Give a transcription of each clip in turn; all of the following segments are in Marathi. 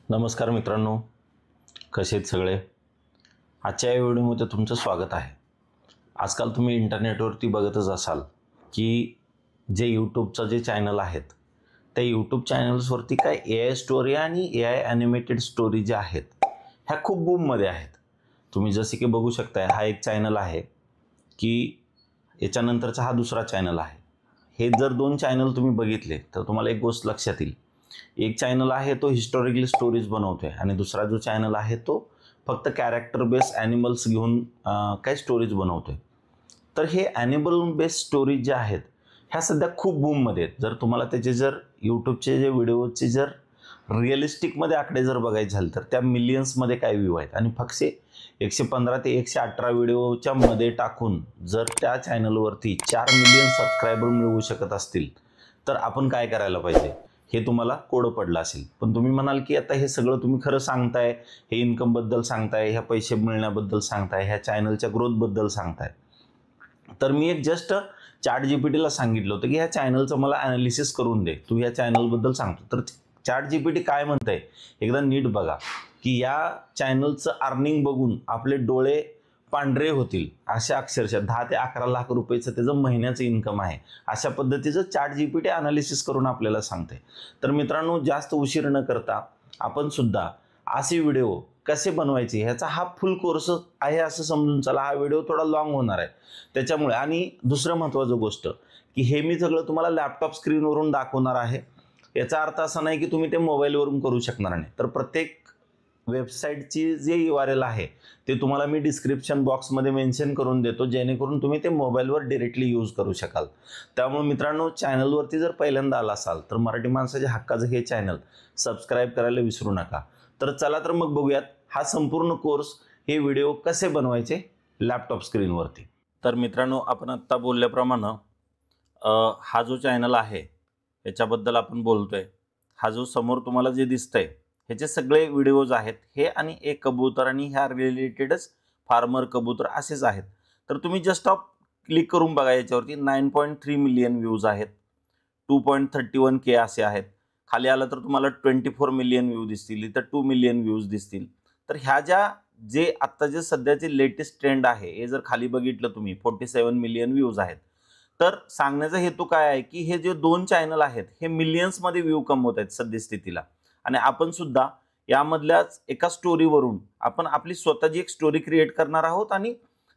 नमस्कार मित्रांनो, कसे आहेत सगळे? आजच्या या व्हिडिओमध्ये तुमचं स्वागत आहे. आजकाल तुम्ही इंटरनेटवरती बघतच असाल की जे यूट्यूबचं जे चॅनल आहेत, त्या यूट्यूब चॅनल्सवरती काय AI स्टोरी आणि AI ॲनिमेटेड स्टोरी ज्या आहेत, ह्या खूप बूममध्ये आहेत. तुम्ही जसे की बघू शकताय, हा एक चॅनल आहे की याच्यानंतरचा हा दुसरा चॅनल आहे. हे जर दोन चॅनल तुम्ही बघितले तर तुम्हाला एक गोष्ट लक्षात येईल. एक चॅनल आहे तो हिस्टॉरिकली स्टोरीज बनवतोय आणि दुसरा जो चॅनल आहे तो फक्त कॅरेक्टर बेस्ड ॲनिमल्स घेऊन काय स्टोरीज बनवतोय. तर हे ॲनिमल बेस्ड स्टोरीज ज्या आहेत ह्या सध्या खूप बूममध्ये आहेत. जर तुम्हाला त्याचे जर यूट्यूबचे जे व्हिडिओचे जर रिअलिस्टिकमध्ये आकडे जर बघायचे झाले तर त्या मिलियन्समध्ये काय व्ह्यू आहेत आणि फक्त 115 ते 118 व्हिडिओच्या मध्ये टाकून जर त्या चॅनलवरती 4 मिलियन सबस्क्रायबर मिळवू शकत असतील तर आपण काय करायला पाहिजे हे तुम्हाला कोडं पडलं असेल. पण तुम्ही म्हणाल की आता हे सगळं तुम्ही खरं सांगताय, हे इन्कमबद्दल सांगताय, ह्या पैसे मिळण्याबद्दल सांगताय, ह्या चॅनलच्या ग्रोथबद्दल सांगताय. तर मी एक जस्ट ChatGPTला सांगितलं होतं की ह्या चॅनलचं मला ॲनालिसिस करून दे, तू ह्या चॅनलबद्दल सांगतो. तर ChatGPT काय म्हणतंय एकदा नीट बघा की या चॅनलचं अर्निंग बघून आपले डोळे पांढरे होतील. अशा अक्षरशः 10 ते 11 लाख रुपयाचं त्याचं महिन्याचं इन्कम आहे. अशा पद्धतीचं ChatGPT ॲनालिसिस करून आपल्याला सांगते. तर मित्रांनो, जास्त उशीर न करता आपण सुद्धा असे व्हिडिओ कसे बनवायचे ह्याचा हा फुल कोर्स आहे असं समजून चला. हा व्हिडिओ थोडा लॉंग होणार आहे त्याच्यामुळे. आणि दुसरं महत्त्वाचं गोष्ट की हे मी सगळं तुम्हाला लॅपटॉप स्क्रीनवरून दाखवणार आहे. याचा अर्थ असा नाही की तुम्ही ते मोबाईलवरून करू शकणार नाही. तर प्रत्येक वेबसाईटची जे URL आहे ते तुम्हाला मी डिस्क्रिप्शन बॉक्समध्ये मेन्शन करून देतो, जेणेकरून तुम्ही ते मोबाईलवर डायरेक्टली यूज करू शकाल. त्यामुळे मित्रांनो, चॅनलवरती जर पहिल्यांदा आला असाल तर मराठी माणसाच्या हक्काचं हे चॅनल सबस्क्राईब करायला विसरू नका. तर चला तर मग बघूयात हा संपूर्ण कोर्स, हे व्हिडिओ कसे बनवायचे लॅपटॉप स्क्रीनवरती. तर मित्रांनो, आपण आत्ता बोलल्याप्रमाणे हा जो चॅनल आहे याच्याबद्दल आपण बोलतोय. हा जो समोर तुम्हाला जे दिसतंय ह्याचे सगळे व्हिडिओज आहेत हे, आणि एक कबूतर आणि ह्या रिलेटेडच फार्मर कबूतर असेच आहेत. तर तुम्ही जस्ट क्लिक करून बघा याच्यावरती 9.3 मिलियन व्ह्यूज आहेत, 2.31K असे आहेत. खाली आलं तर तुम्हाला 24 मिलियन व्ह्यू दिसतील, इथं 2 मिलियन व्ह्यूज दिसतील. तर ह्या जे आत्ता जे सध्याचे लेटेस्ट ट्रेंड आहे हे जर खाली बघितलं तुम्ही 47 मिलियन व्ह्यूज आहेत. तर सांगण्याचा हेतू काय आहे की हे जे दोन चॅनल आहेत हे मिलियन्समध्ये व्ह्यू कमवत आहेत सद्यस्थितीला. आणि आपण सुद्धा यामधल्याच एका स्टोरीवरून आपण आपली स्वतःची एक स्टोरी क्रिएट करणार आहोत आणि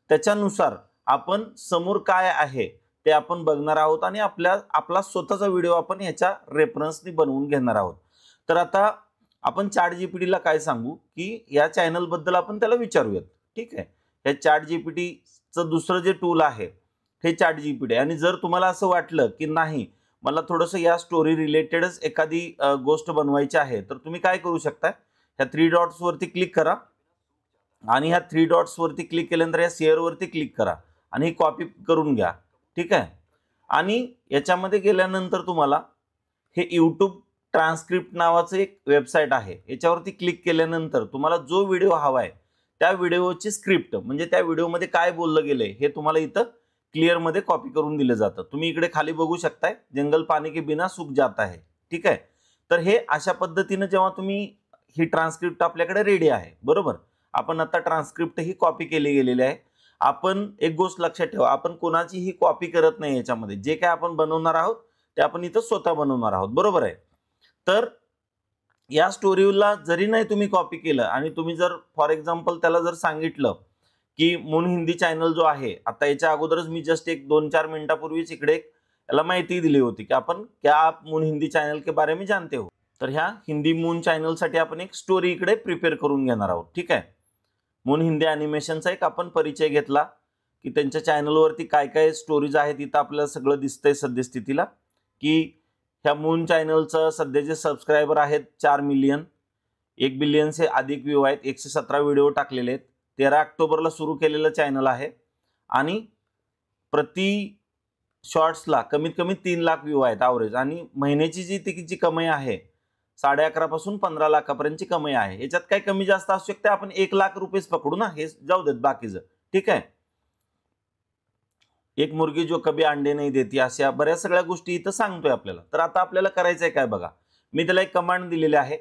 त्याच्यानुसार आपण समोर काय आहे ते आपण बघणार आहोत आणि आपला स्वतःचा व्हिडिओ आपण ह्याच्या रेफरन्सनी बनवून घेणार आहोत. तर आता आपण ChatGPTला काय सांगू की या चॅनलबद्दल आपण त्याला विचारूयात. ठीक आहे, या ChatGPTचं दुसरं जे टूल आहे हे ChatGPT. आणि जर तुम्हाला असं वाटलं की नाही, मला थोडंसं या स्टोरी रिलेटेडच एखादी गोष्ट बनवायची आहे, तर तुम्ही काय करू शकता, ह्या 3 डॉट्सवरती क्लिक करा आणि ह्या 3 डॉट्सवरती क्लिक केल्यानंतर या शेअरवरती क्लिक करा आणि ही कॉपी करून घ्या. ठीक आहे, आणि याच्यामध्ये गेल्यानंतर तुम्हाला हे यूट्यूब ट्रान्सक्रिप्ट नावाचं एक वेबसाईट आहे, याच्यावरती क्लिक केल्यानंतर तुम्हाला जो व्हिडिओ हवा आहे त्या व्हिडिओची स्क्रिप्ट, म्हणजे त्या व्हिडिओमध्ये काय बोललं गेलंय हे तुम्हाला इथं क्लिअरमध्ये कॉपी करून दिलं जातं. तुम्ही इकडे खाली बघू शकताय, जंगल पाणी के बिना सूख जाता है. ठीक आहे, तर हे अशा पद्धतीनं जेव्हा तुम्ही ही ट्रान्सक्रिप्ट आपल्याकडे रेडी आहे, बरोबर, आपण आता ट्रान्सक्रिप्ट ही कॉपी केली गेलेली आहे. आपण एक गोष्ट लक्षात ठेवा, आपण कोणाचीही कॉपी करत नाही. याच्यामध्ये जे काय आपण बनवणार आहोत ते आपण इथं स्वतः बनवणार आहोत, बरोबर आहे. तर या स्टोरीला जरी नाही तुम्ही कॉपी केलं आणि तुम्ही जर फॉर एक्झाम्पल त्याला जर सांगितलं की मून हिंदी चॅनल जो आहे, आता याच्या अगोदरच मी जस्ट एक 2-4 मिनिटापूर्वीच इकडे याला माहिती दिली होती की आपण क्या आप मून हिंदी चॅनल के बारे में जानते हो. तर ह्या हिंदी मून चॅनलसाठी आपण एक स्टोरी इकडे प्रिपेअर करून घेणार आहोत. ठीक आहे, मून हिंदी ॲनिमेशनचा एक आपण परिचय घेतला की त्यांच्या चॅनलवरती काय काय स्टोरीज आहेत. इथं आपल्याला सगळं दिसतंय सद्यस्थितीला की ह्या मून चॅनलचं सध्याचे सबस्क्रायबर आहेत 4 मिलियन, 1 बिलियन से अधिक व्ह्यू आहेत, 117 व्हिडिओ टाकलेले आहेत. 13 ऑक्टोबरला सुरू केलेलं चॅनल आहे आणि प्रति शॉर्ट्सला कमीत कमी 3 लाख व्ह्यू आहेत ॲव्हरेज. आणि महिन्याची जी तिची कमाई आहे 11.5 पासून 15 लाखापर्यंतची कमाई आहे. याच्यात काही कमी जास्त असू शकते, आपण 1 लाख रुपयेच पकडू ना, हे जाऊ देत बाकीचं. ठीक आहे, एक मुर्गी जो कभी अंडे नाही देती, अशा बऱ्याच सगळ्या गोष्टी इथं सांगतोय आपल्याला. तर आता आपल्याला करायचं आहे काय बघा, मी त्याला एक कमांड दिलेली आहे,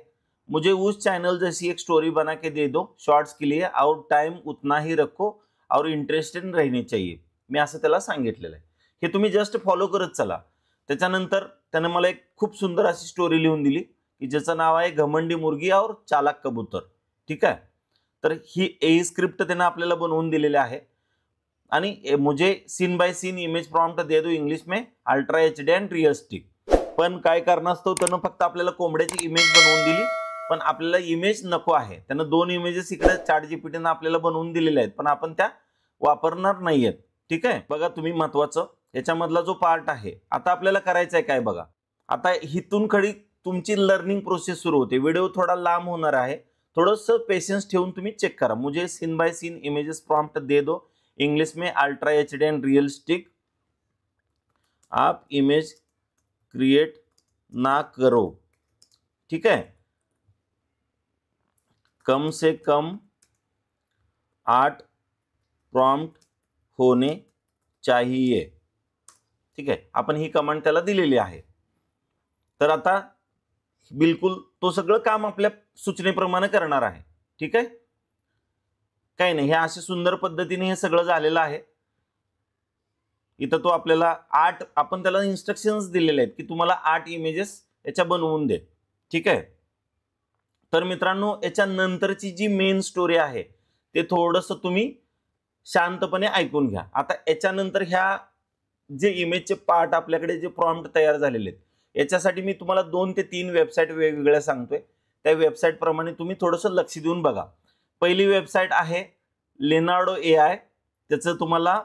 मुझे उस चैनल जैसी एक स्टोरी बना के दे दो शॉर्ट्स के लिए और टाइम उतना ही रखो और इंटरेस्टेड रहने चाहिए. मी असं त्याला सांगितलेलं आहे. हे तुम्ही जस्ट फॉलो करत चला. त्याच्यानंतर त्याने मला एक खूप सुंदर अशी स्टोरी लिहून दिली की ज्याचं नाव आहे घमंडी मुर्गी और चालाक कबूतर. ठीक आहे. तर ही स्क्रिप्ट त्याने आपल्याला बनवून दिलेली आहे. आणि मुझे scene by scene image prompt दे दो इंग्लिश में अल्ट्रा एचडी अँड रिअलिस्टिक. पण काय कारणास्तव त्यानं फक्त आपल्याला कोंबड्याची इमेज बनवून दिली, पण आपल्याला इमेज नको आहे. त्यानं 2 इमेजेस इकडे ChatGPT आपल्याला बनवून दिलेल्या आहेत, पण आपण त्या वापरणार नाहीयेत. ठीक आहे. बघा तुम्ही महत्वाचं याच्यामधला जो पार्ट आहे, आता आपल्याला करायचं आहे काय बघा. आता हिथून खडी तुमची लर्निंग प्रोसेस सुरू होते. व्हिडिओ थोडा लांब होणार आहे, थोडंसं पेशन्स ठेवून तुम्ही चेक करा. मुझे scene by scene images prompt दे दो इंग्लिश में अल्ट्रा एचडी एंड रियलिस्टिक. आप इमेज क्रिएट ना करो. ठीक है. कम से कम 8 प्रॉम्प्ट होने चाहिए. ठीक आहे. आपण ही कमांड त्याला दिलेली आहे. तर आता बिलकुल तो सगळं काम आपल्या सूचनेप्रमाणे करणार आहे. ठीक आहे. काही नाही, हे अशा सुंदर पद्धतीने हे सगळं झालेलं आहे. इथं तो आपल्याला 8 आपण त्याला इन्स्ट्रक्शन्स दिलेले आहेत की तुम्हाला 8 इमेजेस याच्या बनवून दे. ठीक आहे. तर मित्रांनो याच्या नंतरची जी मेन स्टोरी आहे ते थोडंसं तुम्ही शांतपणे ऐकून घ्या. आता याच्यानंतर ह्या जे इमेजचे पार्ट आपल्याकडे जे प्रॉम्प्ट तयार झालेले आहेत याच्यासाठी मी तुम्हाला 2 ते 3 वेबसाईट वेगवेगळ्या सांगतोय. त्या वेबसाईट प्रमाणे तुम्ही थोडंसं लक्ष देऊन बघा. पहिली वेबसाईट आहे लिनार्डो AI. त्याचं तुम्हाला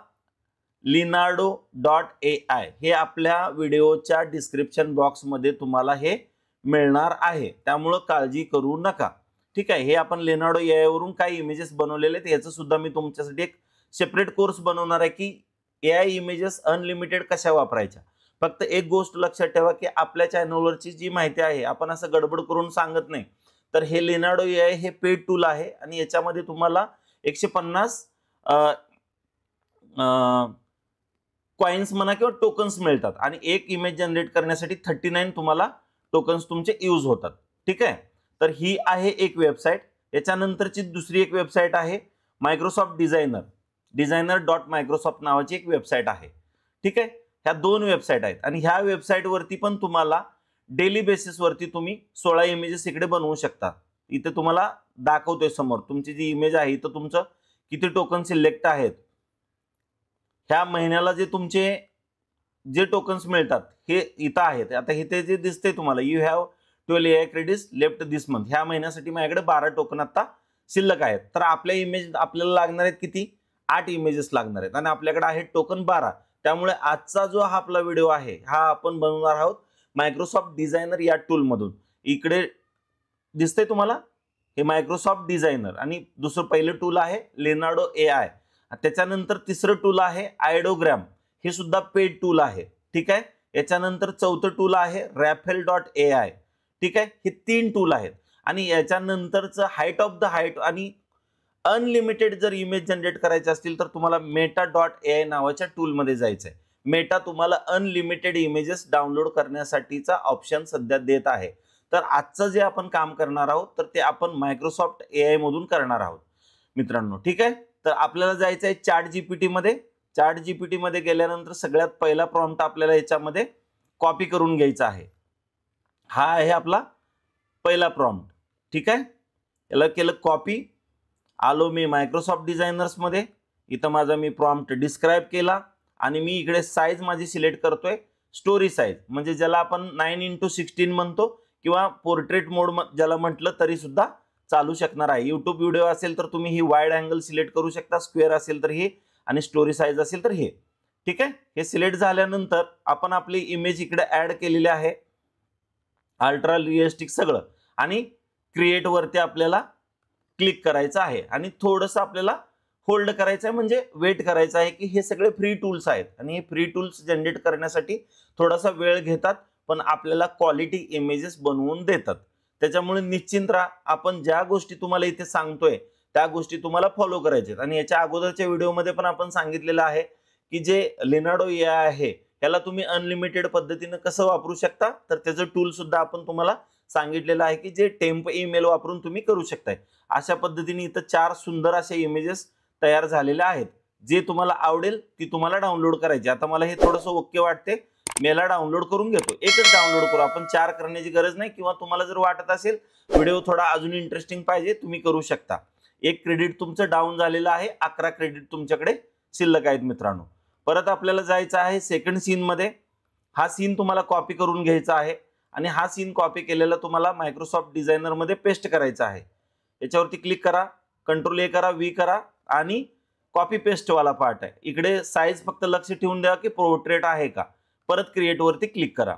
linardo.ai हे आपल्या व्हिडिओच्या डिस्क्रिप्शन बॉक्समध्ये तुम्हाला हे मिळणार आहे, त्यामुळे काळजी करू नका. ठीक आहे. हे आपण लिनार्डो AI वरून काही इमेजेस बनवलेले आहेत. याचं सुद्धा मी तुमच्यासाठी एक सेपरेट कोर्स बनवणार आहे की AI इमेजेस अनलिमिटेड कशा वापरायच्या. फक्त एक गोष्ट लक्षात ठेवा की आपल्या चॅनलवरची जी माहिती आहे आपण असं गडबड करून सांगत नाही. तर हे लिनार्डो AI हे पेड टूल आहे आणि याच्यामध्ये तुम्हाला 150 कॉइन्स म्हणा किंवा टोकन्स मिळतात आणि एक इमेज जनरेट करण्यासाठी 39 तुम्हाला टोकन्स तुमचे यूज होतात. ठीक आहे. तर ही आहे एक वेबसाईट. याच्यानंतरची दुसरी एक वेबसाईट आहे मायक्रोसॉफ्ट डिझायनर.मायक्रोसॉफ्ट नावाची एक वेबसाईट आहे. ठीक आहे. ह्या 2 वेबसाईट आहेत आणि ह्या वेबसाईटवरती पण तुम्हाला डेली बेसिसवरती तुम्ही 16 इमेजेस इकडे बनवू शकता. इथे तुम्हाला दाखवतोय समोर तुमची जी इमेज आहे इथं तुमचं किती टोकन सिलेक्ट आहेत. ह्या महिन्याला जे तुमचे जे टोकन्स मिळतात हे इथं आहेत. आता इथे जे दिसते तुम्हाला you have 12 AI credits left this month. ह्या महिन्यासाठी माझ्याकडे 12 टोकन आता शिल्लक आहेत. तर आपल्या इमेज आपल्याला लागणार आहेत किती? 8 इमेजेस लागणार आहेत आणि आपल्याकडे आहेत टोकन 12. त्यामुळे आजचा जो हा आपला व्हिडिओ आहे हा आपण बनवणार आहोत मायक्रोसॉफ्ट डिझायनर या टूल मधून. इकडे दिसतंय तुम्हाला हे मायक्रोसॉफ्ट डिझायनर आणि दुसरं पहिलं टूल आहे लिनार्डो AI. त्याच्यानंतर तिसरं टूल आहे आयडोग्राम. हे सुद्धा पेड टूल आहे. ठीक आहे. याच्यानंतर चौथं टूल आहे रॅफेल.ai. ठीक आहे. हे 3 टूल आहेत आणि याच्यानंतरचं हाईट ऑफ द हाईट आणि अनलिमिटेड जर इमेज जनरेट करायचे असतील तर तुम्हाला मेटा.ai नावाच्या टूलमध्ये जायचं आहे. मेटा तुम्हाला अनलिमिटेड इमेजेस डाउनलोड करण्यासाठीचा ऑप्शन सध्या देत आहे. तर आजचं जे आपण काम करणार आहोत तर ते आपण मायक्रोसॉफ्ट AI मधून करणार आहोत मित्रांनो. ठीक आहे. तर आपल्याला जायचं आहे ChatGPT मध्ये. ChatGPT मध्ये गेल्यानंतर सगळ्यात पहिला प्रॉम्प्ट आपल्याला याच्यामध्ये कॉपी करून घ्यायचा आहे. हा आहे आपला पहिला प्रॉम्प्ट. ठीक आहे. याला केलं कॉपी. आलो मी मायक्रोसॉफ्ट डिझायनर्स मध्ये. इथं माझा मी प्रॉम्प्ट डिस्क्राईब केला आणि मी इकडे साईज माझी सिलेक्ट करतोय स्टोरी साईज, म्हणजे ज्याला आपण 9:16 म्हणतो किंवा पोर्ट्रेट मोड ज्याला म्हटलं तरी सुद्धा चालू शकणार आहे. यूट्यूब व्हिडिओ असेल तर तुम्ही ही वाईड अँगल सिलेक्ट करू शकता, स्क्वेअर असेल तर हे आणि स्टोरी साईज असेल तर हे. ठीक आहे. हे सिलेक्ट झाल्यानंतर आपण आपली इमेज इकडे ऍड केलेली आहे अल्ट्रा रिअलिस्टिक सगळं आणि क्रिएट वरती आपल्याला क्लिक करायचं आहे आणि थोडंसं आपल्याला होल्ड करायचं आहे, म्हणजे वेट करायचं आहे की हे सगळे फ्री टूल्स आहेत आणि हे फ्री टूल्स जनरेट करण्यासाठी थोडासा वेळ घेतात पण आपल्याला क्वालिटी इमेजेस बनवून देतात. त्याच्यामुळे निश्चिंत राहा. आपण ज्या गोष्टी तुम्हाला इथे सांगतोय त्या गोष्टी तुम्हाला फॉलो करायच्यात आणि याच्या अगोदरच्या व्हिडिओमध्ये पण आपण सांगितलेलं आहे की जे लिनार्डो AI आहे याला तुम्ही अनलिमिटेड पद्धतीने कसं वापरू शकता तर त्याचं टूल सुद्धा आपण तुम्हाला सांगितलेलं आहे की जे टेम्प ईमेल वापरून तुम्ही करू शकताय. अशा पद्धतीने इथं 4 सुंदर असे इमेजेस तयार झालेले आहेत. जे तुम्हाला आवडेल ती तुम्हाला डाउनलोड करायची. आता मला हे थोडंसं ओके वाटते, मी याला डाउनलोड करून घेतो. एकच डाउनलोड करू आपण, 4 करण्याची गरज नाही. किंवा तुम्हाला जर वाटत असेल व्हिडिओ थोडा अजून इंटरेस्टिंग पाहिजे, तुम्ही करू शकता. 1 क्रेडिट तुमचं डाऊन झालेलं आहे, 11 क्रेडिट तुमच्याकडे शिल्लक आहेत मित्रांनो. परत आपल्याला जायचं आहे सेकंड सीन मध्ये. हा सीन तुम्हाला कॉपी करून घ्यायचा आहे आणि हा सीन कॉपी केलेला तुम्हाला मायक्रोसॉफ्ट डिझायनर मध्ये पेस्ट करायचा आहे. याच्यावरती क्लिक करा, कंट्रोल ए करा, व्ही करा आणि कॉपी पेस्ट वाला पार्ट आहे. इकडे साईज फक्त लक्ष ठेवून द्या की पोर्ट्रेट आहे का. परत क्रिएट वरती क्लिक करा.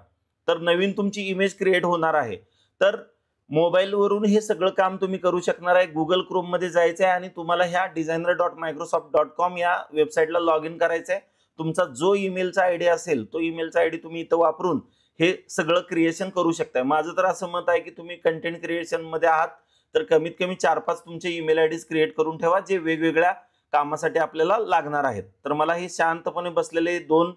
तर नवीन तुमची इमेज क्रिएट होणार आहे. तर मोबाईलवरून हे सगळं काम तुम्ही करू शकणार आहे. गुगल क्रोम मध्ये जायचं आहे आणि तुम्हाला ह्या designer.microsoft.com या वेबसाईटला लॉग इन करायचं आहे. तुमचा जो ईमेलचा आयडी असेल तो ईमेलचा आयडी तुम्ही इथं वापरून हे सगळं क्रिएशन करू शकताय. माझं तर असं मत आहे की तुम्ही कंटेंट क्रिएशन मध्ये आहात तर कमीत कमी 4-5 तुमचे ईमेल आयडीज क्रिएट करून ठेवा, जे वेगवेगळ्या कामासाठी आपल्याला लागणार आहेत. तर मला हे शांतपणे बसलेले 2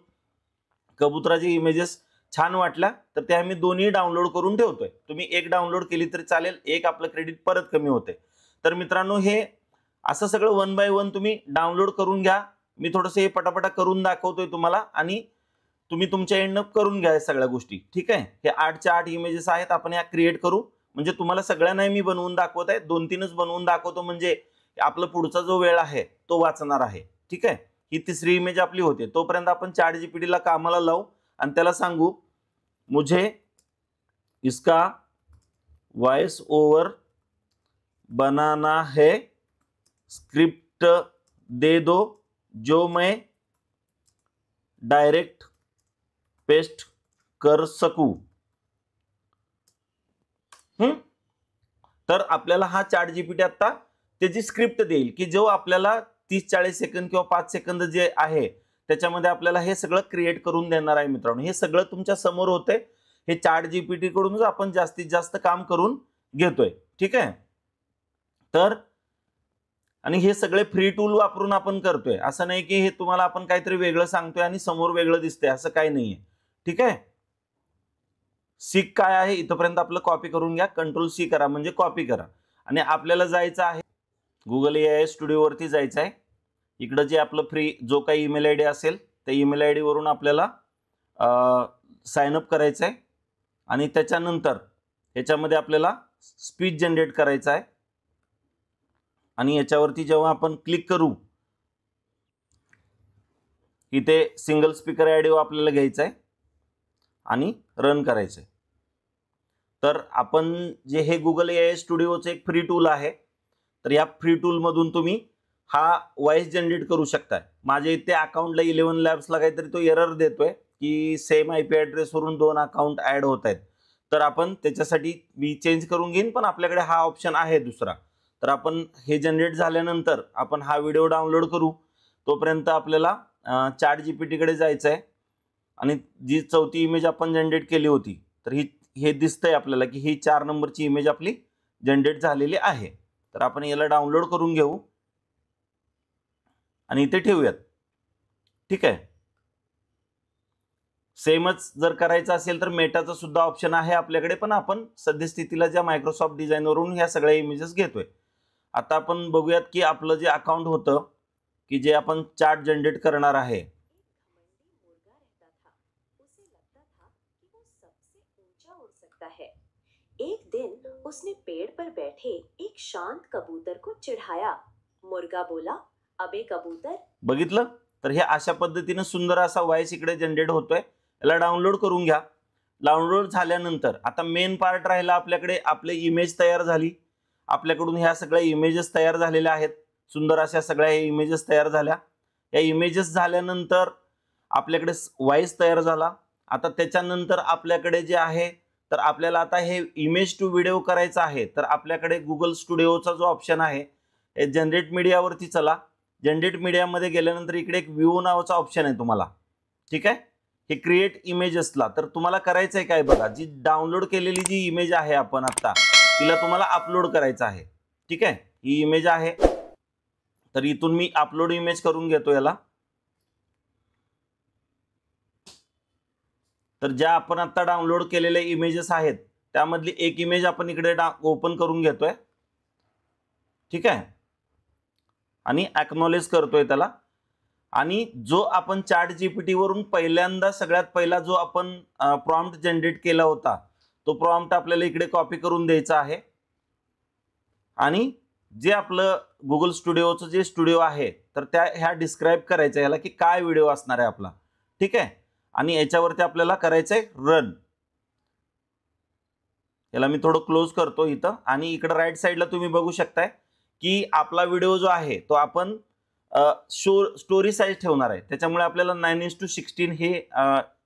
कबुतराचे इमेजेस छान वाटल्या तर त्या मी दोन्ही डाउनलोड करून ठेवतोय. तुम्ही एक डाउनलोड केली तरी चालेल, एक आपलं क्रेडिट परत कमी होते. तर मित्रांनो हे असं सगळं 1 बाय 1 तुम्ही डाउनलोड करून घ्या. मी थोडंसं हे पटापटा करून दाखवतोय तुम्हाला आणि तुम्ही तुमच्या एंडनं करून घ्या सगळ्या गोष्टी. ठीक आहे. हे 8च्या 8 इमेजेस आहेत, आपण या क्रिएट करू. म्हणजे तुम्हाला सगळ्यांना मी बनवून दाखवत आहे, 2-3च बनवून दाखवतो म्हणजे आपला पुढचा जो वेळ आहे तो वाचणार आहे. ठीक आहे. ही तिसरी इमेज आपली होते. तोपर्यंत आपण ChatGPT ला कामाला लावू आणि त्याला सांगू मुझे इसका वॉइस ओवर बनाना है, स्क्रिप्ट दे दो जो मैं डायरेक्ट पेस्ट कर सकूं. तर आपल्याला हा ChatGPT आता त्याची स्क्रिप्ट देईल की जो आपल्याला 30-40 सेकंद किंवा 5 सेकंद जे आहे त्याच्यामध्ये आपल्याला हे सगळं क्रिएट करून देणार आहे मित्रांनो. हे सगळं तुमच्या समोर होते. हे ChatGPT कडूनच आपण जास्तीत जास्त काम करून घेतोय. ठीक आहे. तर आणि हे सगळे फ्री टूल वापरून आपण करतोय. असं नाही की हे तुम्हाला आपण काहीतरी वेगळं सांगतोय आणि समोर वेगळं दिसतंय, असं काही नाहीये. ठीक आहे. सीक काय आहे इथपर्यंत आपलं कॉपी करून घ्या. कंट्रोल सी करा म्हणजे कॉपी करा आणि आपल्याला जायचं आहे गुगल AI स्टुडिओ वरती जायचं आहे. इकडे जे आपलं फ्री जो काही ईमेल आयडी असेल त्या ईमेल आयडी वरून आपल्याला साइन अप करायचं आहे आणि त्याच्यानंतर याच्यामध्ये आपल्याला स्पीच जनरेट करायचा आहे आणि याच्यावरती जेव्हा आपण क्लिक करू इथे सिंगल स्पीकर ऑडिओ आपल्याला घ्यायचा आहे आणि रन करायचं आहे. तर आपण जे हे गुगल AI स्टुडिओचं एक फ्री टूल आहे, तर या फ्री टूल मधून तुम्ही हा वॉइस जनरेट करू शकताय. माझ्या इथे अकाउंटला 11 लॅब्सला काहीतरी तो एरर देतोय की सेम IP ॲड्रेस वरून 2 अकाउंट ऍड होत आहेत. तर आपण त्याच्यासाठी मी चेंज करून घेईन, पण आपल्याकडे हा ऑप्शन आहे दुसरा. तर आपण हे जनरेट झाल्यानंतर आपण हा व्हिडिओ डाउनलोड करू. तोपर्यंत आपल्याला ChatGPT कडे जायचं आहे आणि जी 4थी इमेज आपण जनरेट केली होती तर हे दिसतंय आपल्याला की ही 4 नंबरची इमेज आपली जनरेट झालेली आहे. तर आपण याला डाउनलोड करून घेऊ आणि इथे ठेवूयात. ठीक आहे. सेमच जर करायचं असेल तर मेटाचा सुद्धा ऑप्शन आहे आपल्याकडे, पण आपण सद्यस्थितीला ज्या मायक्रोसॉफ्ट डिझायनरवरून ह्या सगळ्या इमेजेस घेतोय. आता आपण बघूयात की आपलं जे अकाउंट होतं की जे आपण चार्ट जनरेट करणार आहे एक दिन उसने पेड़ पर बैठे एक शांत कबूतर को चिढ़ाया. मुर्गा बोला, अबे कबूतर. बघितलं. तर हे अशा पद्धतीने सुंदर असा वॉइस इकडे जनरेट होतोय. याला डाउनलोड करून घ्या. डाउनलोड झाल्यानंतर आता मेन पार्ट राहिला आपल्याकडे. आपली इमेज तयार झाली, आपल्याकडून ह्या सगळ्या इमेजेस तयार झालेल्या आहेत. सुंदर अशा सगळ्या इमेजेस तयार झाल्या. या इमेजेस झाल्यानंतर आपल्याकडे वॉइस तयार झाला. आता त्याच्यानंतर आपल्याकडे जे आहे तर आपल्याला आता हे इमेज टू व्हिडिओ करायचं आहे. तर आपल्याकडे गुगल स्टुडिओचा जो ऑप्शन आहे हे जनरेट मीडियावरती चला. जनरेट मीडियामध्ये गेल्यानंतर इकडे एक व्ह्यू नावाचा ऑप्शन आहे तुम्हाला. ठीक आहे. हे क्रिएट इमेजेसला तर तुम्हाला करायचं आहे काय बघा, जी डाउनलोड केलेली जी इमेज आहे आपण आता तिला तुम्हाला अपलोड करायचं आहे. ठीक आहे. ही इमेज आहे तर इथून मी अपलोड इमेज करून घेतो याला. तर ज्या आपण आता डाउनलोड केलेले इमेजेस आहेत त्यामधली एक इमेज आपण इकडे ओपन करून घेतोय, ठीक आहे, आणि ॲक्नॉलेज करतोय त्याला. आणि जो आपण चॅट जीपीटी वरून पहिल्यांदा सगळ्यात पहिला जो आपण प्रॉम्प्ट जनरेट केला होता तो प्रॉम्प्ट आपल्याला इकडे कॉपी करून द्यायचा आहे. आणि जे आपलं गुगल स्टुडिओचं जे स्टुडिओ आहे तर त्या ह्या डिस्क्राईब करायचं याला की काय व्हिडिओ असणार आहे आपला, ठीक आहे. आणि याच्यावरती आपल्याला करायचंय रन. याला मी थोडं क्लोज करतो इथं. आणि इकडे राईट साईडला तुम्ही बघू शकताय की आपला व्हिडिओ जो आहे तो आपण स्टोरी साईज ठेवणार आहे, त्याच्यामुळे आपल्याला 9:16 हे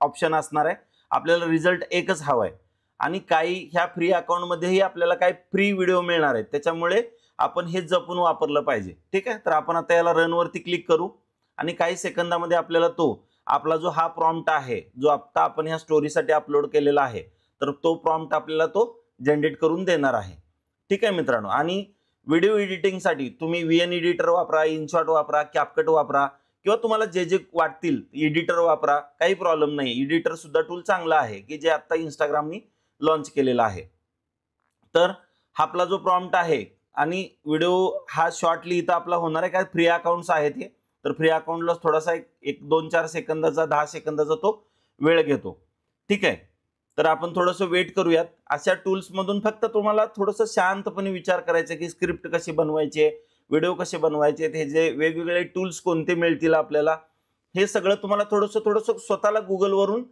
ऑप्शन असणार आहे. आपल्याला रिझल्ट एकच हवा आहे. आणि काही ह्या फ्री अकाउंटमध्येही आपल्याला काही फ्री व्हिडिओ मिळणार आहेत, त्याच्यामुळे आपण हे जपून वापरलं पाहिजे, ठीक आहे. तर आपण आता याला रनवरती क्लिक करू आणि काही सेकंदामध्ये आपल्याला तो आपला जो हा प्रॉम्प्ट आहे जो आता आपण ह्या स्टोरीसाठी अपलोड केलेला आहे तर तो प्रॉम्प्ट आपल्याला तो जनरेट करून देणार आहे, ठीक आहे मित्रांनो. आणि व्हिडिओ एडिटिंगसाठी तुम्ही VN एडिटर वापरा, इनशॉट वापरा, कॅपकट वापरा किंवा तुम्हाला जे जे वाटतील एडिटर वापरा, काही प्रॉब्लेम नाही. एडिटर सुद्धा टूल चांगला आहे की जे आता इंस्टाग्रामनी लॉन्च केलेला आहे. तर हा आपला जो प्रॉम्प्ट आहे आणि व्हिडिओ हा शॉर्टली इथं आपला होणार आहे, काय फ्री अकाउंट्स आहेत हे, तर फ्री अकाउंटला थोडासा एक 2-4 सेकंदाचा 10 सेकंदाचा तो वेळ घेतो, ठीक आहे. तर आपण थोडंसं वेट करूयात. अशा टूल्समधून फक्त तुम्हाला थोडंसं शांतपणे विचार करायचा की स्क्रिप्ट कशी बनवायची, व्हिडिओ कसे बनवायचे, हे जे वेगवेगळे टूल्स कोणते मिळतील आपल्याला, हे सगळं तुम्हाला थोडंसं स्वतःला गुगलवरून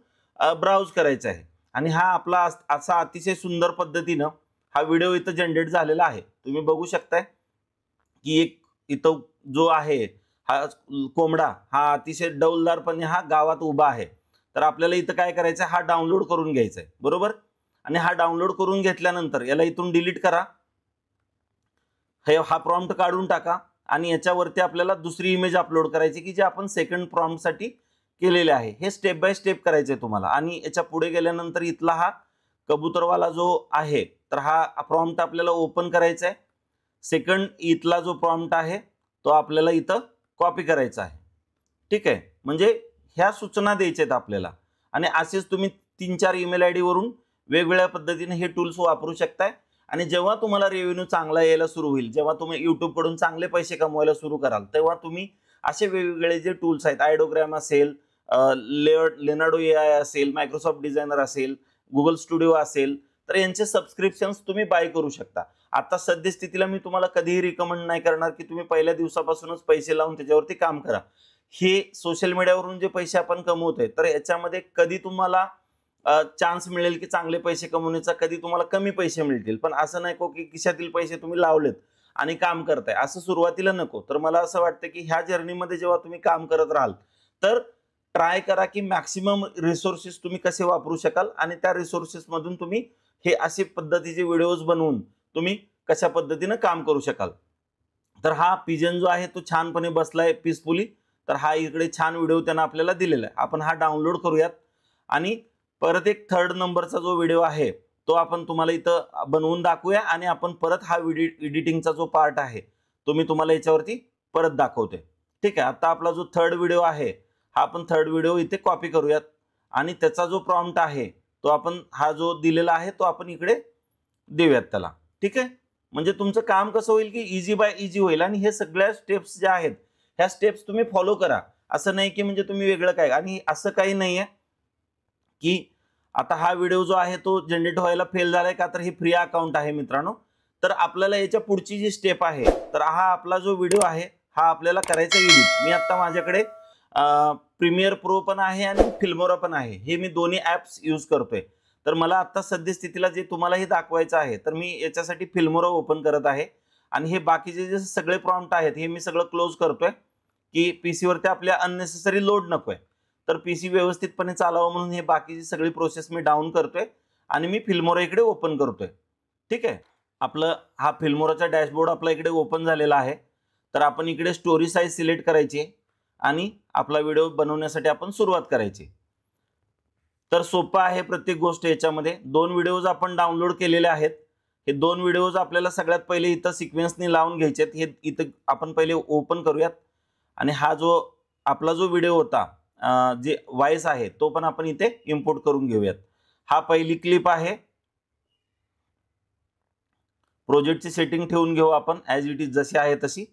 ब्राउज करायचं आहे. आणि हा आपला असा अतिशय सुंदर पद्धतीनं हा व्हिडिओ इथं जनरेट झालेला आहे. तुम्ही बघू शकताय की एक इथं जो आहे हा कोंबडा हा अतिशय डौलदारपणे हा गावात उभा आहे. तर आपल्याला इथं काय करायचं, हा डाउनलोड करून घ्यायचा आहे, बरोबर. आणि हा डाउनलोड करून घेतल्यानंतर याला इथून डिलीट करा, हा प्रॉम्प्ट काढून टाका आणि याच्यावरती आपल्याला दुसरी इमेज अपलोड करायची की जे आपण सेकंड प्रॉम्प्टसाठी केलेले आहे. हे स्टेप बाय स्टेप करायचे तुम्हाला. आणि याच्या पुढे गेल्यानंतर इथला हा कबूतरवाला जो आहे तर हा प्रॉम्प्ट आपल्याला ओपन करायचा आहे. सेकंड इथला जो प्रॉम्प्ट आहे तो आपल्याला इथं कॉपी करायचा आहे, ठीक आहे. म्हणजे ह्या सूचना द्यायच्या आहेत आपल्याला. आणि असेच तुम्ही 3-4 ईमेल आयडी वरून वेगवेगळ्या पद्धतीने हे टूल्स वापरू शकताय. आणि जेव्हा तुम्हाला रेव्हेन्यू चांगला यायला सुरू होईल, जेव्हा तुम्ही YouTube कडून चांगले पैसे कमवायला सुरू कराल, तेव्हा तुम्ही असे वेगवेगळे जे टूल्स आहेत, आयडोग्राम असेल, लेनार्डो AI असेल, मायक्रोसॉफ्ट डिझायनर असेल, गुगल स्टुडिओ असेल, तर यांचे सबस्क्रिप्शन्स तुम्ही बाय करू शकता. आता सद्यस्थितीला मी तुम्हाला कधीही रिकमेंड नाही करणार की तुम्ही पहिल्या दिवसापासूनच पैसे लावून त्याच्यावरती काम करा. हे सोशल मीडियावरून जे पैसे आपण कमवतोय तर याच्यामध्ये कधी तुम्हाला चान्स मिळेल की चांगले पैसे कमवण्याचा, कधी तुम्हाला कमी पैसे मिळतील. पण असं नको की खिशातील पैसे तुम्ही लावलेत आणि काम करताय, असं सुरुवातीला नको. तर मला असं वाटतं की ह्या जर्नीमध्ये जेव्हा तुम्ही काम करत राहाल तर ट्राय करा की मॅक्सिमम रिसोर्सेस तुम्ही कसे वापरू शकाल आणि त्या रिसोर्सेस मधून तुम्ही हे असे पद्धतीचे व्हिडिओज बनवून तुम्ही कशा पद्धतीने काम करू शकाल. तर हा पिजन जो आहे तो छानपणे बसलाय पीसफुली. तर हा इकडे छान व्हिडिओ त्यांना आपल्याला दिलेला आहे. आपण हा डाउनलोड करूयात आणि परत एक 3rd नंबरचा जो व्हिडिओ आहे तो आपण तुम्हाला इथं बनवून दाखवूया. आणि आपण परत हा एडिटिंगचा जो पार्ट आहे तो मी तुम्हाला याच्यावरती परत दाखवते, ठीक आहे. आता आपला जो 3rd व्हिडिओ आहे हा आपण 3rd व्हिडिओ इथे कॉपी करूयात आणि त्याचा जो प्रॉम्प्ट आहे तो आपण हा जो दिलेला आहे तो आपण इकडे देऊयात त्याला, ठीक आहे. म्हणजे तुमचं काम कसं होईल की इझी बाय इझी होईल. आणि हे सगळ्या स्टेप्स ज्या आहेत ह्या स्टेप्स तुम्ही फॉलो करा. असं नाही की म्हणजे तुम्ही वेगळं काय. आणि असं काही नाहीये की आता हा व्हिडिओ जो आहे तो जनरेट व्हायला फेल झालाय का, तर हे फ्री अकाउंट आहे मित्रांनो. तर आपल्याला याच्या पुढची जी स्टेप आहे तर हा आपला जो व्हिडिओ आहे हा आपल्याला करायचा एडिट. मी आता माझ्याकडे प्रीमियर प्रो पण आहे आणि फिल्मोरा पण आहे, हे मी दोन्ही ॲप्स यूज करतोय. तर मला आता सद्यस्थितीला जे तुम्हाला हे दाखवायचं आहे तर मी याच्यासाठी फिल्मोरा ओपन करत आहे. आणि हे बाकीचे जे सगळे प्रॉम्प्ट आहेत हे मी सगळं क्लोज करतोय की PC वरती आपल्या अननेसेसरी लोड नकोय. तर PC व्यवस्थितपणे चालावं म्हणून हे बाकीची सगळी प्रोसेस मी डाऊन करतोय आणि मी फिल्मोरा इकडे ओपन करतोय, ठीक आहे. आपलं हा फिल्मोराचा डॅशबोर्ड आपला इकडे ओपन झालेला आहे. तर आपण इकडे स्टोरी साईज सिलेक्ट करायची आणि आपला व्हिडिओ बनवण्यासाठी आपण सुरुवात करायची. तर सोपं आहे प्रत्येक गोष्ट याच्यामध्ये. 2 व्हिडिओज आपण डाउनलोड केलेले आहेत. हे 2 व्हिडिओज आपल्याला सगळ्यात पहिले इथं सिक्वेन्सनी लावून घ्यायचे आहेत. हे इथं आपण पहिले ओपन करूयात. आणि हा जो आपला जो व्हिडिओ होता जे व्हॉइस आहे तो पण आपण इथे इम्पोर्ट करून घेऊयात. हा पहिली क्लिप आहे प्रोजेक्टची सेटिंग ठेवून घेऊ आपण ॲज इट इज जशी आहे तशी.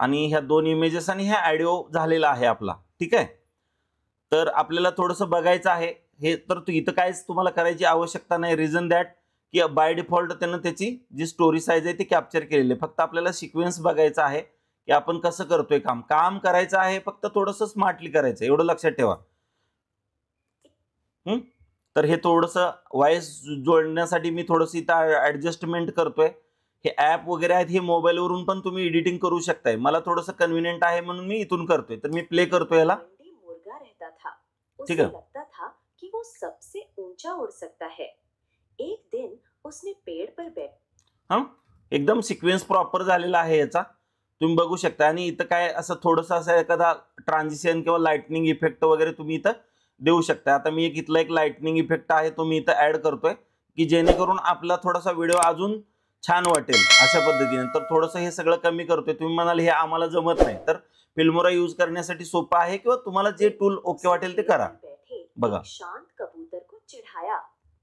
आणि ह्या 2 इमेजेस आणि ह्या ऑडिओ झालेला आहे आपला. ठीक आहे. तर आपल्याला थोडंसं बघायचं आहे हे. तर इथं काहीच तुम्हाला करायची आवश्यकता नाही. रिझन दॅट की बाय डिफॉल्ट त्यानं त्याची जी स्टोरी साईज आहे ती कॅप्चर केलेली आहे. फक्त आपल्याला सिक्वेन्स बघायचा आहे की आपण कसं करतोय काम करायचं आहे. फक्त थोडंसं स्मार्टली करायचं एवढं लक्षात ठेवा. तर हे थोडंसं व्हॉइस जोडण्यासाठी मी थोडंसं इथं ॲडजस्टमेंट करतोय. हे ॲप वगैरे आहेत हे मोबाईलवरून पण तुम्ही एडिटिंग करू शकताय. मला थोडंसं कन्व्हिनियंट आहे म्हणून मी इथून करतोय. तर मी प्ले करतोय याला. मुर्गा रहता था. ठीक उसे है। लगता था कि वो सबसे ऊंचा उड़ सकता है. एक दिन उसने पेड़ पर बैठ एकदम सिक्वेन्स प्रॉपर झालेला आहे याचा. तुम्ही बघू शकता. आणि इथं काय असं थोडंसं असं एखादा ट्रान्झिशन किंवा लाइटनिंग इफेक्ट वगैरे तुम्ही इथं देऊ शकता. आता मी इथला एक लाइटनिंग इफेक्ट आहे तो मी इथं ऍड करतोय की जेणेकरून आपला थोडासा व्हिडिओ अजून छान वाटेल अशा पद्धतीने. तर थोडंसं हे सगळं कमी करतोय. तुम्ही म्हणाल हे आम्हाला जमत नाही, तर फिल्मोरा यूज करण्यासाठी सोपं आहे किंवा तुम्हाला जे टूल ओके वाटेल ते करा. बघा. शांत कबूतर को चिढ़ाया.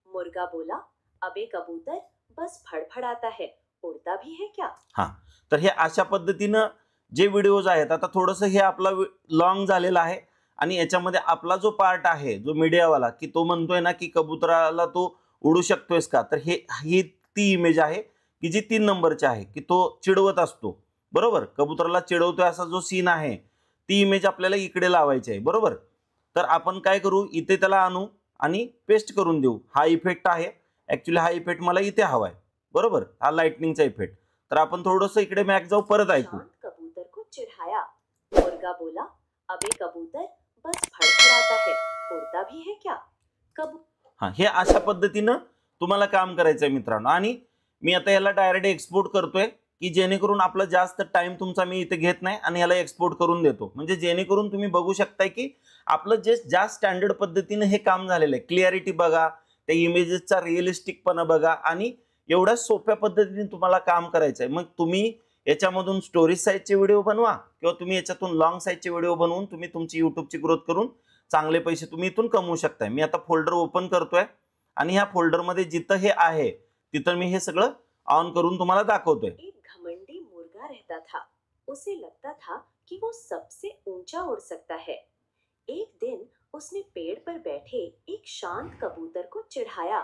मुर्गा बोला, अबे कबूतर बस फड़फड़ाता है, उड़ता भी है क्या? तर हे अशा पद्धतीनं जे व्हिडिओज आहेत. आता थोडंसं हे आपला लॉंग झालेला आहे आणि याच्यामध्ये आपला जो पार्ट आहे जो मीडियावाला की तो म्हणतोय ना की कबुतराला तो उडू शकतोयस का. तर ही ती इमेज आहे की जी 3 नंबरची आहे की तो चिडवत असतो. बरोबर. कबुतराला चिडवतोय असा जो सीन आहे ती इमेज आपल्याला इकडे लावायची आहे. बरोबर. तर आपण काय करू, इथे त्याला आणू आणि पेस्ट करून देऊ. हा इफेक्ट आहे. ऍक्च्युली हा इफेक्ट मला इथे हवाय. बरोबर. हा लाइटनिंगचा इफेक्ट. तर आपण थोडंसं इकडे बॅक जाऊ, परत ऐकू. कबूतर को चिढ़ाया. मुर्गा बोला, अबे कबूतर बस फड़फड़ाता है, उड़ता भी है क्या? हे अशा पद्धतीनं तुम्हाला काम करायचंय मित्रांनो. आणि मी आता याला डायरेक्ट एक्सपोर्ट करतोय की जेणेकरून आपला जास्त टाइम तुमचा मी इथे घेत नाही आणि याला एक्सपोर्ट करून देतो. म्हणजे जेणेकरून तुम्ही बघू शकताय की आपलं जे ज्या स्टँडर्ड पद्धतीने हे काम झालेलं आहे. क्लिअरिटी बघा, त्या इमेजेसचा रिअलिस्टिकपणा बघा आणि एवढ्या सोप्या पद्धतीने तुम्हाला काम करायचंय. मग तुम्ही याच्यामधून स्टोरेज साईजचे व्हिडिओ बनवा किंवा तुम्ही याच्यातून लॉंग साईजचे व्हिडिओ बनवून तुम्ही तुमची युट्यूबची ग्रोथ करून चांगले पैसे तुम्ही इथून कमवू शकताय. मी आता फोल्डर ओपन करतोय आणि ह्या फोल्डरमध्ये जिथं हे आहे तिथं मी हे सगळं ऑन करून तुम्हाला दाखवतोय. एक घमंडी मुर्गा रहता था. उसे लगता था कि वो सबसे ऊंचा उड़ सकता है. एक दिन उसने पेड़ पर बैठे एक शांत कबूतर को चिढ़ाया.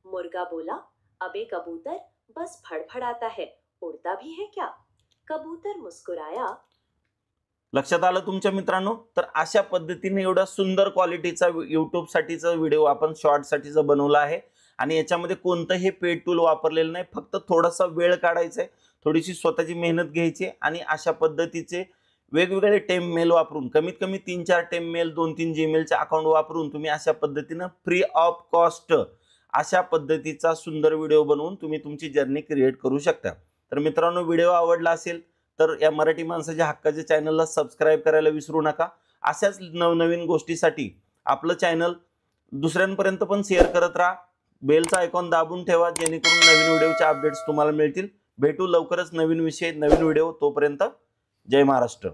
मुर्गा बोला, अबे कबूतर बस फड़फड़ाता है, उड़ता भी है क्या? कबूतर मुस्कुराया. लक्षात आलं तुमच्या मित्रांनो. तर अशा पद्धतीने एवढा सुंदर क्वालिटीचा युट्यूब साठीचा व्हिडिओ आपण शॉर्ट साठीचा बनवला आहे आणि याच्यामध्ये कोणतंही पेड टूल वापरलेलं नाही. फक्त थोडासा वेळ काढायचा आहे, थोडीशी स्वतःची मेहनत घ्यायची आणि अशा पद्धतीचे वेगवेगळे टेम मेल वापरून कमीत कमी 3-4 टेम मेल 2-3 जीमेलचे अकाउंट वापरून तुम्ही अशा पद्धतीनं फ्री ऑफ कॉस्ट अशा पद्धतीचा सुंदर व्हिडिओ बनवून तुम्ही तुमची जर्नी क्रिएट करू शकता. तर मित्रांनो, व्हिडिओ आवडला असेल तर या मराठी माणसाच्या हक्काच्या चॅनलला सबस्क्राईब करायला विसरू नका. अशाच नवनवीन गोष्टीसाठी आपलं चॅनल दुसऱ्यांपर्यंत पण शेअर करत राहा. बेलचा आयकॉन दाबून ठेवा जेणेकरून नवीन व्हिडिओचे अपडेट्स तुम्हाला मिळतील. भेटू लवकरच नवीन विषय नवीन व्हिडिओ. तोपर्यंत जय महाराष्ट्र.